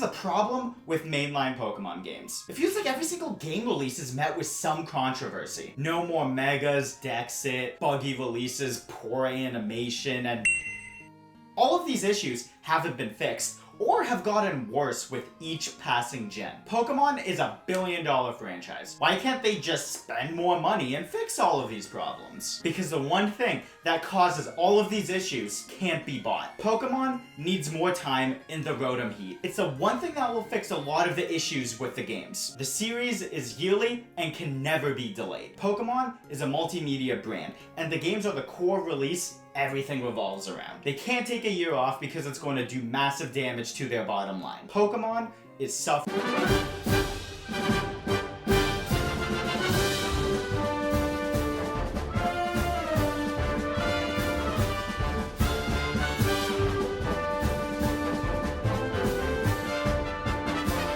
the problem with mainline Pokemon games. It feels like every single game release is met with some controversy. No more Megas, Dexit, buggy releases, poor animation, and all of these issues haven't been fixed, or have gotten worse with each passing gen. Pokemon is a billion-dollar franchise. Why can't they just spend more money and fix all of these problems? Because the one thing that causes all of these issues can't be bought. Pokemon needs more time in the Rotom heat. It's the one thing that will fix a lot of the issues with the games. The series is yearly and can never be delayed. Pokemon is a multimedia brand, and the games are the core release everything revolves around. They can't take a year off because it's going to do massive damage to their bottom line. Pokemon is suffering.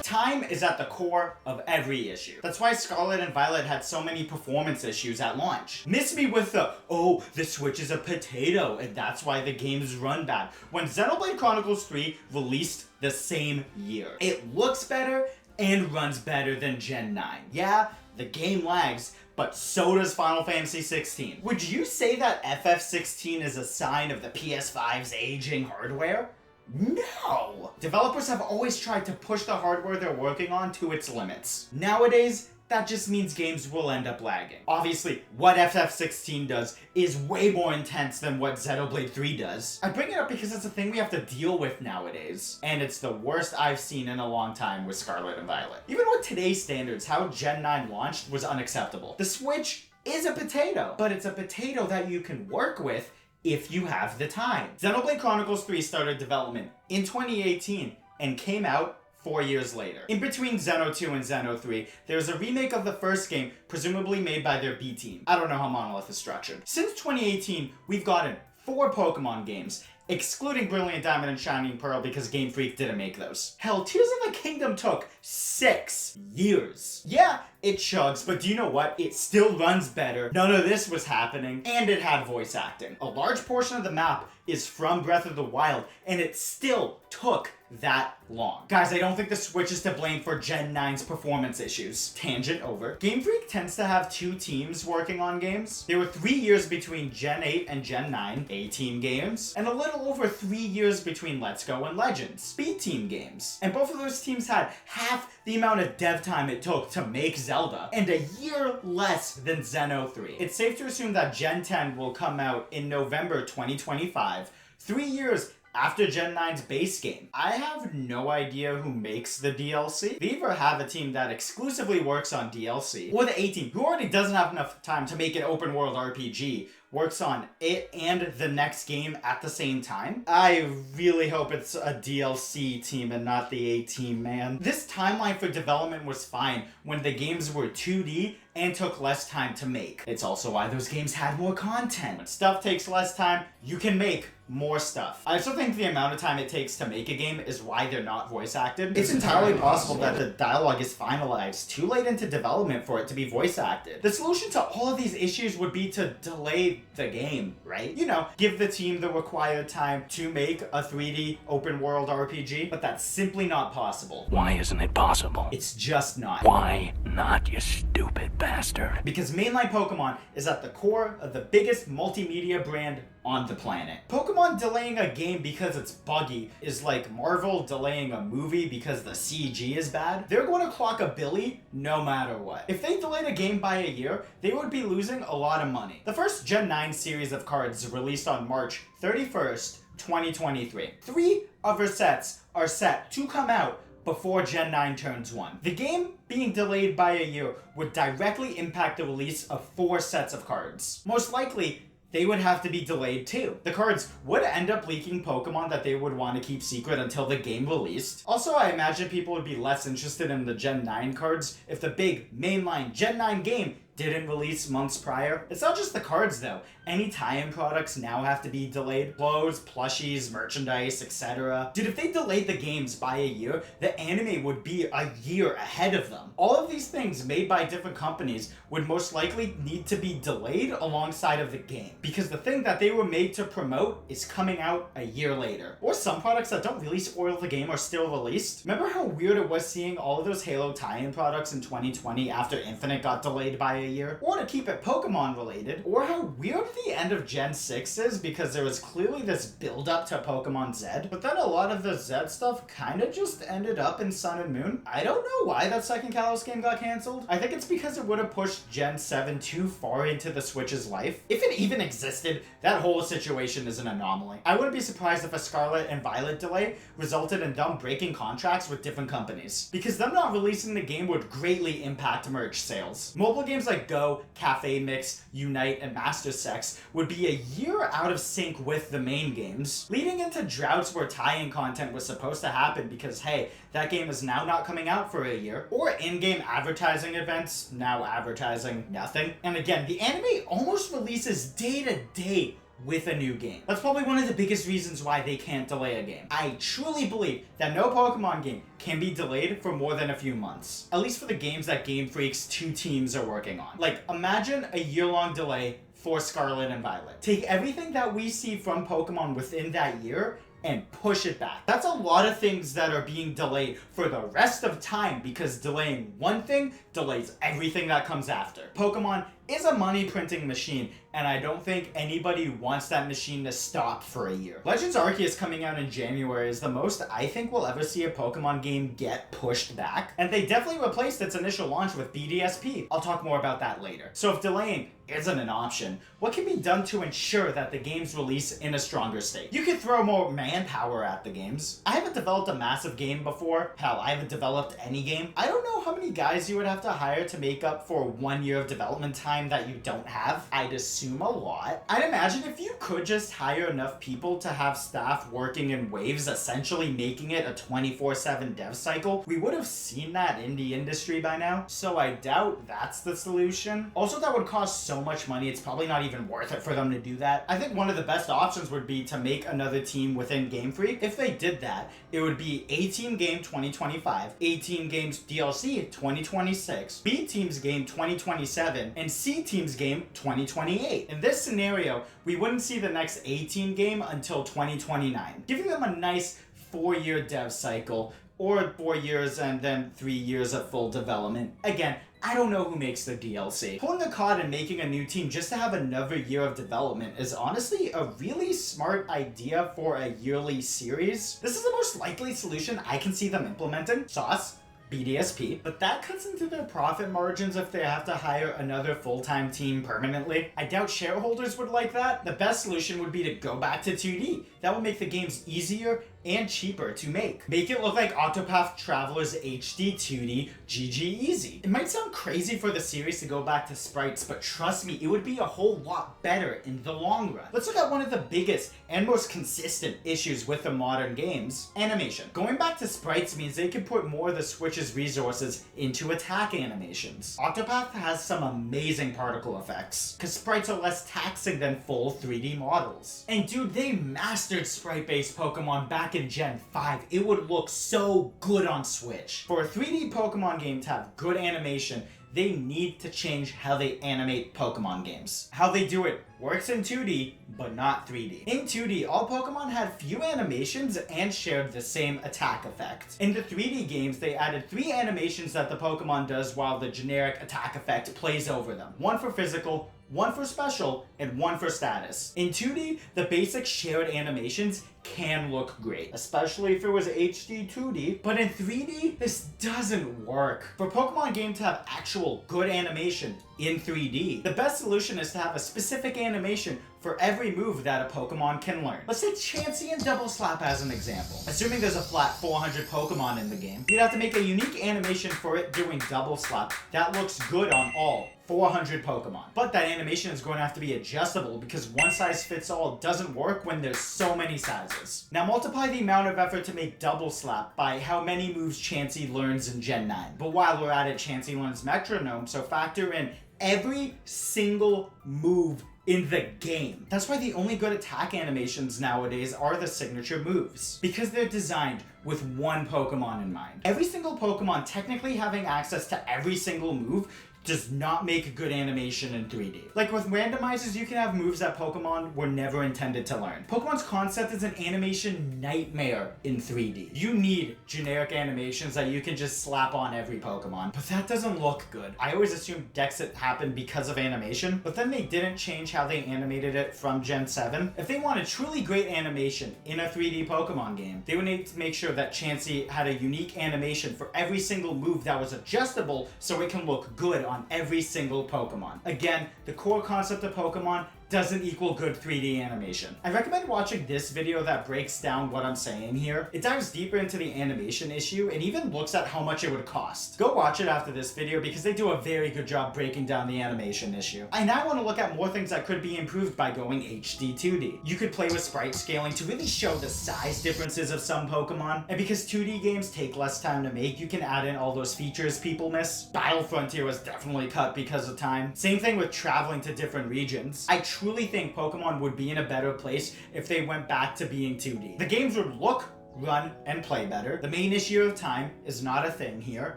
Time is at the core of every issue. That's why Scarlet and Violet had so many performance issues at launch. Miss me with the, oh, the Switch is a potato and that's why the games run bad, when Xenoblade Chronicles 3 released the same year. It looks better and runs better than Gen 9. Yeah, the game lags, but so does Final Fantasy 16. Would you say that FF16 is a sign of the PS5's aging hardware? No! Developers have always tried to push the hardware they're working on to its limits. Nowadays, that just means games will end up lagging. Obviously, what FF16 does is way more intense than what Xenoblade 3 does. I bring it up because it's a thing we have to deal with nowadays, and it's the worst I've seen in a long time with Scarlet and Violet. Even with today's standards, how Gen 9 launched was unacceptable. The Switch is a potato, but it's a potato that you can work with if you have the time. Xenoblade Chronicles 3 started development in 2018 and came out 4 years later. In between Xeno 2 and Xeno 3, there's a remake of the first game, presumably made by their B team. I don't know how Monolith is structured. Since 2018, we've gotten 4 Pokemon games, excluding Brilliant Diamond and Shining Pearl because Game Freak didn't make those. Hell, Tears of the Kingdom took 6 years. Yeah, it chugs, but do you know what? It still runs better. None of this was happening, and it had voice acting. A large portion of the map is from Breath of the Wild, and it still took that long. Guys, I don't think the Switch is to blame for Gen 9's performance issues. Tangent over. Game Freak tends to have 2 teams working on games. There were 3 years between Gen 8 and Gen 9, A-team games, and a little over 3 years between Let's Go and Legends, B-team games. And both of those teams had half the amount of dev time it took to make Zelda, and a year less than Xeno 3. It's safe to assume that Gen 10 will come out in November 2025, 3 years after Gen 9's base game. I have no idea who makes the DLC. They either have a team that exclusively works on DLC, or the A-team, who already doesn't have enough time to make an open world RPG, works on it and the next game at the same time. I really hope it's a DLC team and not the A-team, man. This timeline for development was fine when the games were 2D and took less time to make. It's also why those games had more content. When stuff takes less time, you can make more stuff. I also think the amount of time it takes to make a game is why they're not voice acted. It's entirely possible that the dialogue is finalized too late into development for it to be voice acted. The solution to all of these issues would be to delay the game, right? You know, give the team the required time to make a 3D open world RPG, but that's simply not possible. Why isn't it possible? It's just not. Why not, you stupid bastard? Because mainline Pokemon is at the core of the biggest multimedia brand on the planet. Pokemon delaying a game because it's buggy is like Marvel delaying a movie because the CG is bad. They're going to clock a billy no matter what. If they delayed a game by a year, they would be losing a lot of money. The first Gen 9 series of cards released on March 31st, 2023. 3 other sets are set to come out before Gen 9 turns 1. The game being delayed by a year would directly impact the release of 4 sets of cards. Most likely, they would have to be delayed too. The cards would end up leaking Pokemon that they would want to keep secret until the game released. Also, I imagine people would be less interested in the Gen 9 cards if the big mainline Gen 9 game didn't release months prior. It's not just the cards though. Any tie-in products now have to be delayed. Clothes, plushies, merchandise, etc. Dude, if they delayed the games by a year, the anime would be a year ahead of them. All of these things made by different companies would most likely need to be delayed alongside of the game, because the thing that they were made to promote is coming out a year later. Or some products that don't really spoil the game are still released. Remember how weird it was seeing all of those Halo tie-in products in 2020 after Infinite got delayed by a year? Or to keep it Pokemon related, or how weird the end of Gen 6 is, because there was clearly this build up to Pokemon Z, but then a lot of the Z stuff kind of just ended up in Sun and Moon. I don't know why that second Kalos game got cancelled. I think it's because it would have pushed Gen 7 too far into the Switch's life. If it even existed, that whole situation is an anomaly. I wouldn't be surprised if a Scarlet and Violet delay resulted in them breaking contracts with different companies, because them not releasing the game would greatly impact merch sales. Mobile games like Go, Cafe Mix, Unite, and Master Sex would be a year out of sync with the main games, leading into droughts where tie-in content was supposed to happen because, hey, that game is now not coming out for a year, or in-game advertising events now advertising nothing. And again, the anime almost releases day to day with a new game. That's probably one of the biggest reasons why they can't delay a game. I truly believe that no Pokemon game can be delayed for more than a few months. At least for the games that Game Freak's two teams are working on. Like, imagine a year-long delay for Scarlet and Violet. Take everything that we see from Pokemon within that year and push it back. That's a lot of things that are being delayed for the rest of time, because delaying one thing delays everything that comes after. Pokemon is a money printing machine, and I don't think anybody wants that machine to stop for a year. Legends Arceus coming out in January is the most I think we'll ever see a Pokemon game get pushed back, and they definitely replaced its initial launch with BDSP. I'll talk more about that later. So if delaying isn't an option, what can be done to ensure that the games release in a stronger state? You could throw more manpower at the games. I haven't developed a massive game before. Hell, I haven't developed any game. I don't know how many guys you would have to hire to make up for 1 year of development time that you don't have. I'd assume a lot. I'd imagine if you could just hire enough people to have staff working in waves, essentially making it a 24/7 dev cycle, we would have seen that in the industry by now. So I doubt that's the solution. Also, that would cost so much money, it's probably not even worth it for them to do that. I think one of the best options would be to make another team within Game Freak. If they did that, it would be A Team Game 2025, A Team Games DLC 2026, B Team's Game 2027, and C Team's Game 2028. In this scenario, we wouldn't see the next A Team game until 2029, giving them a nice 4-year dev cycle, or 4 years and then 3 years of full development. Again, I don't know who makes the DLC. Pulling a card and making a new team just to have another year of development is honestly a really smart idea for a yearly series. This is the most likely solution I can see them implementing. Sauce. BDSP, but that cuts into their profit margins if they have to hire another full-time team permanently. I doubt shareholders would like that. The best solution would be to go back to 2D. That would make the games easier and cheaper to make. Make it look like Octopath Traveler's HD 2D GG easy. It might sound crazy for the series to go back to sprites, but trust me, it would be a whole lot better in the long run. Let's look at one of the biggest and most consistent issues with the modern games: animation. Going back to sprites means they can put more of the Switch's resources into attack animations. Octopath has some amazing particle effects, because sprites are less taxing than full 3D models. And dude, they mastered sprite-based Pokemon back in Gen 5. It would look so good on Switch. For a 3D Pokemon game to have good animation, they need to change how they animate Pokemon games. How they do it works in 2D, but not 3D. In 2D, all Pokemon had few animations and shared the same attack effect. In the 3D games, they added 3 animations that the Pokemon does while the generic attack effect plays over them. One for physical, one for special, and one for status. In 2D, the basic shared animations can look great, especially if it was HD 2D, but in 3D, this doesn't work. For a Pokemon game to have actual good animation in 3D, the best solution is to have a specific animation for every move that a Pokemon can learn. Let's take Chansey and Double Slap as an example. Assuming there's a flat 400 Pokemon in the game, you'd have to make a unique animation for it doing Double Slap that looks good on all 400 Pokemon. But that animation is going to have to be adjustable, because one size fits all doesn't work when there's so many sizes. Now multiply the amount of effort to make Double Slap by how many moves Chansey learns in Gen 9. But while we're at it, Chansey learns Metronome, so factor in every single move in the game. That's why the only good attack animations nowadays are the signature moves, because they're designed with one Pokemon in mind. Every single Pokemon technically having access to every single move does not make a good animation in 3D. Like with randomizers, you can have moves that Pokemon were never intended to learn. Pokemon's concept is an animation nightmare in 3D. You need generic animations that you can just slap on every Pokemon, but that doesn't look good. I always assumed Dexit happened because of animation, but then they didn't change how they animated it from Gen 7. If they wanted truly great animation in a 3D Pokemon game, they would need to make sure that Chansey had a unique animation for every single move that was adjustable so it can look good on every single Pokemon. Again, the core concept of Pokemon doesn't equal good 3D animation. I recommend watching this video that breaks down what I'm saying here. It dives deeper into the animation issue and even looks at how much it would cost. Go watch it after this video because they do a very good job breaking down the animation issue. I now want to look at more things that could be improved by going HD 2D. You could play with sprite scaling to really show the size differences of some Pokemon, and because 2D games take less time to make, you can add in all those features people miss. Battle Frontier was definitely cut because of time. Same thing with traveling to different regions. I truly think Pokemon would be in a better place if they went back to being 2D. The games would look, run, and play better. The main issue of time is not a thing here.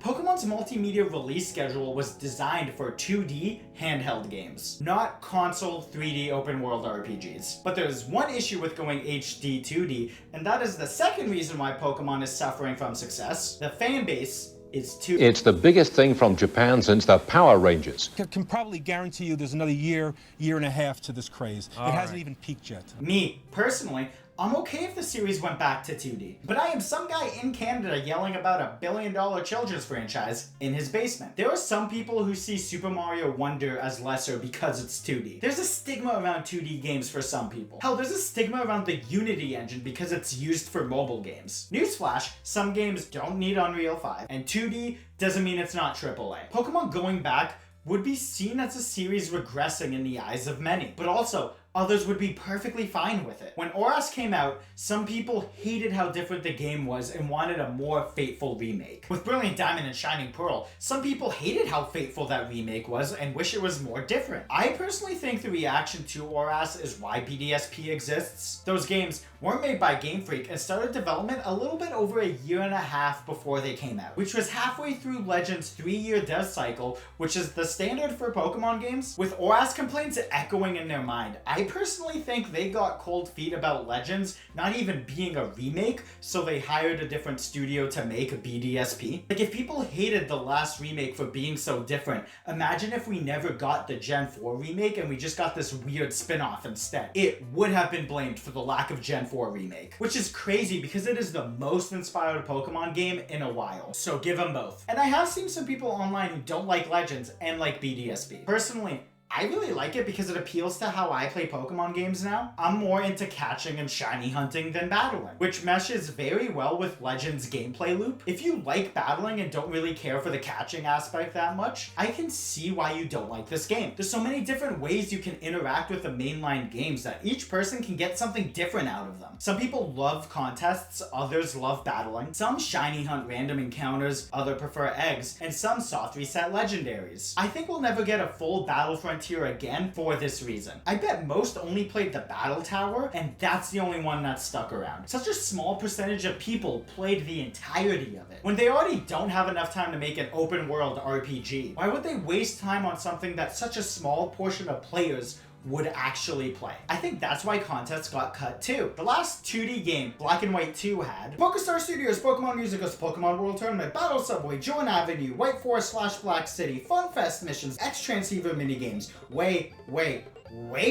Pokemon's multimedia release schedule was designed for 2D handheld games, not console 3D open world RPGs. But there's one issue with going HD 2D, and that is the second reason why Pokemon is suffering from success. The fan base is too. It's the biggest thing from Japan since the Power Rangers. Can probably guarantee you there's another year and a half to this craze. It hasn't even peaked yet. Me, personally, I'm okay if the series went back to 2D, but I am some guy in Canada yelling about a $1 billion children's franchise in his basement. There are some people who see Super Mario Wonder as lesser because it's 2D. There's a stigma around 2D games for some people. Hell, there's a stigma around the Unity engine because it's used for mobile games. Newsflash, some games don't need Unreal 5, and 2D doesn't mean it's not AAA. Pokemon going back would be seen as a series regressing in the eyes of many, but also others would be perfectly fine with it. When ORAS came out, some people hated how different the game was and wanted a more faithful remake. With Brilliant Diamond and Shining Pearl, some people hated how faithful that remake was and wish it was more different. I personally think the reaction to ORAS is why BDSP exists. Those games weren't made by Game Freak and started development a little bit over a year and a half before they came out, which was halfway through Legends' 3-year dev cycle, which is the standard for Pokemon games. With ORAS complaints echoing in their mind, I personally think they got cold feet about Legends not even being a remake, so they hired a different studio to make BDSP. Like, if people hated the last remake for being so different, imagine if we never got the Gen 4 remake and we just got this weird spin-off instead. It would have been blamed for the lack of Gen 4 remake, which is crazy because it is the most inspired Pokemon game in a while. So give them both. And I have seen some people online who don't like Legends and like BDSP. Personally, I really like it because it appeals to how I play Pokemon games now. I'm more into catching and shiny hunting than battling, which meshes very well with Legends' gameplay loop. If you like battling and don't really care for the catching aspect that much, I can see why you don't like this game. There's so many different ways you can interact with the mainline games that each person can get something different out of them. Some people love contests, others love battling. Some shiny hunt random encounters, others prefer eggs, and some soft reset legendaries. I think we'll never get a full Battle Frontier again for this reason. I bet most only played the Battle Tower, and that's the only one that stuck around. Such a small percentage of people played the entirety of it. When they already don't have enough time to make an open world RPG, why would they waste time on something that such a small portion of players would actually play? I think that's why contests got cut too. The last 2D game Black and White 2 had PokeStar Studios, Pokemon Musicals, Pokemon World Tournament, Battle Subway, Joan Avenue, White Forest / Black City, Fun Fest missions, X Transceiver minigames. Way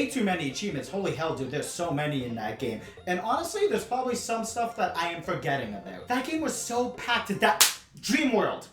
too many achievements. Holy hell, dude, there's so many in that game. And honestly, there's probably some stuff that I am forgetting about. That game was so packed that Dream World.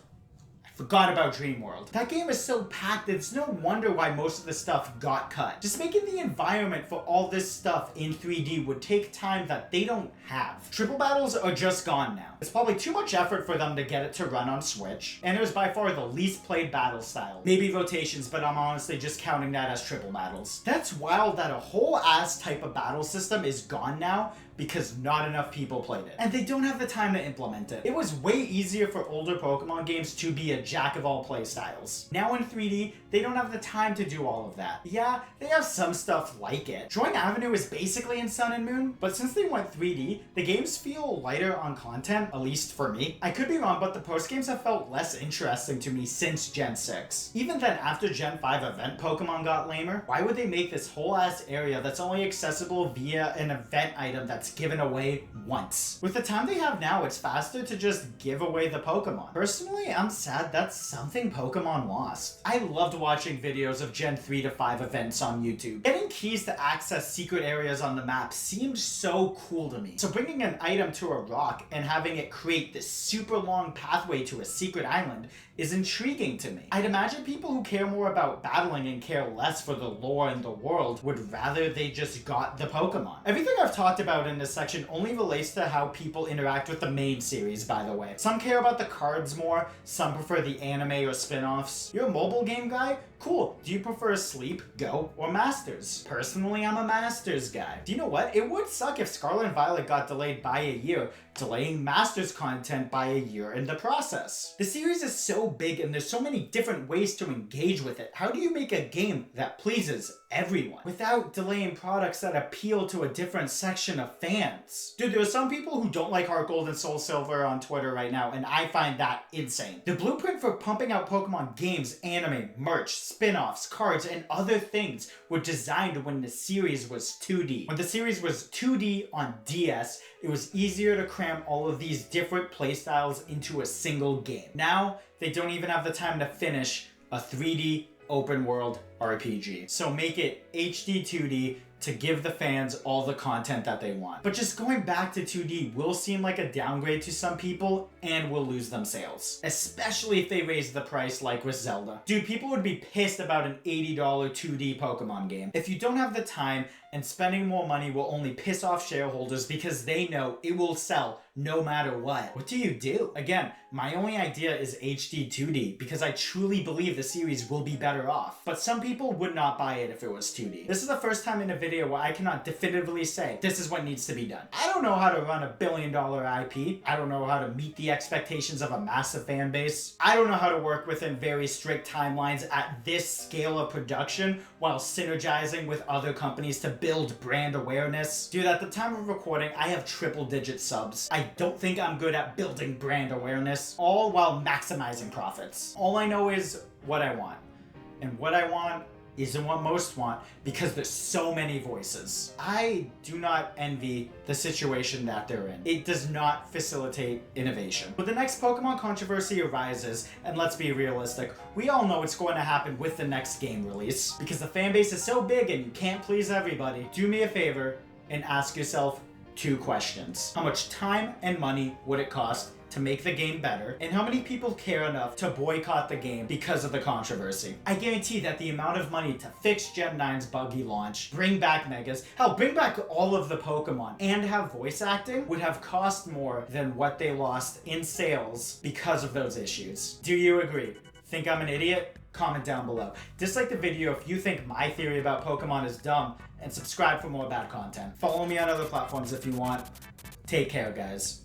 Forgot about Dream World. That game is so packed that it's no wonder why most of the stuff got cut. Just making the environment for all this stuff in 3D would take time that they don't have. Triple battles are just gone now. It's probably too much effort for them to get it to run on Switch, and it was by far the least played battle style. Maybe rotations, but I'm honestly just counting that as triple battles. That's wild that a whole ass type of battle system is gone now, because not enough people played it. And they don't have the time to implement it. It was way easier for older Pokemon games to be a jack of all playstyles. Now in 3D, they don't have the time to do all of that. Yeah, they have some stuff like it. Drawing Avenue is basically in Sun and Moon, but since they went 3D, the games feel lighter on content, at least for me. I could be wrong, but the post games have felt less interesting to me since Gen 6. Even then, after Gen 5 event Pokemon got lamer, why would they make this whole ass area that's only accessible via an event item that's given away once? With the time they have now, it's faster to just give away the Pokemon. Personally, I'm sad that's something Pokemon lost. I loved watching videos of Gen 3 to 5 events on YouTube. Getting keys to access secret areas on the map seemed so cool to me. So bringing an item to a rock and having it create this super long pathway to a secret island is intriguing to me. I'd imagine people who care more about battling and care less for the lore and the world would rather they just got the Pokemon. Everything I've talked about in this section only relates to how people interact with the main series, by the way. Some care about the cards more, some prefer the anime or spin-offs. You're a mobile game guy? Cool. Do you prefer Sleep, Go, or Masters? Personally, I'm a Masters guy. Do you know what? It would suck if Scarlet and Violet got delayed by a year, delaying Masters content by a year in the process. The series is so big and there's so many different ways to engage with it. How do you make a game that pleases everyone without delaying products that appeal to a different section of fans? Dude, there are some people who don't like Heart Gold and Soul Silver on Twitter right now, and I find that insane. The blueprint for pumping out Pokemon games, anime, merch, spin-offs, cards, and other things were designed when the series was 2D. When the series was 2D on DS, it was easier to cram all of these different playstyles into a single game. Now, they don't even have the time to finish a 3D open world RPG. So make it HD 2D to give the fans all the content that they want. But just going back to 2D will seem like a downgrade to some people and will lose them sales. Especially if they raise the price like with Zelda. Dude, people would be pissed about an $80 2D Pokemon game. If you don't have the time, and spending more money will only piss off shareholders because they know it will sell no matter what. What do you do? Again, my only idea is HD 2D because I truly believe the series will be better off. But some people would not buy it if it was 2D. This is the first time in a video where I cannot definitively say this is what needs to be done. I don't know how to run a billion-dollar IP. I don't know how to meet the expectations of a massive fan base. I don't know how to work within very strict timelines at this scale of production while synergizing with other companies to build brand awareness. Dude, at the time of recording, I have triple-digit subs. I don't think I'm good at building brand awareness, all while maximizing profits. All I know is what I want. And what I want isn't what most want because there's so many voices. I do not envy the situation that they're in. It does not facilitate innovation. But the next Pokemon controversy arises, and let's be realistic, we all know it's going to happen with the next game release because the fan base is so big and you can't please everybody. Do me a favor and ask yourself 2 questions. How much time and money would it cost to make the game better, and how many people care enough to boycott the game because of the controversy? I guarantee that the amount of money to fix Gen 9's buggy launch, bring back Megas, hell, bring back all of the Pokemon, and have voice acting would have cost more than what they lost in sales because of those issues. Do you agree? Think I'm an idiot? Comment down below. Dislike the video if you think my theory about Pokemon is dumb, and subscribe for more bad content. Follow me on other platforms if you want. Take care, guys.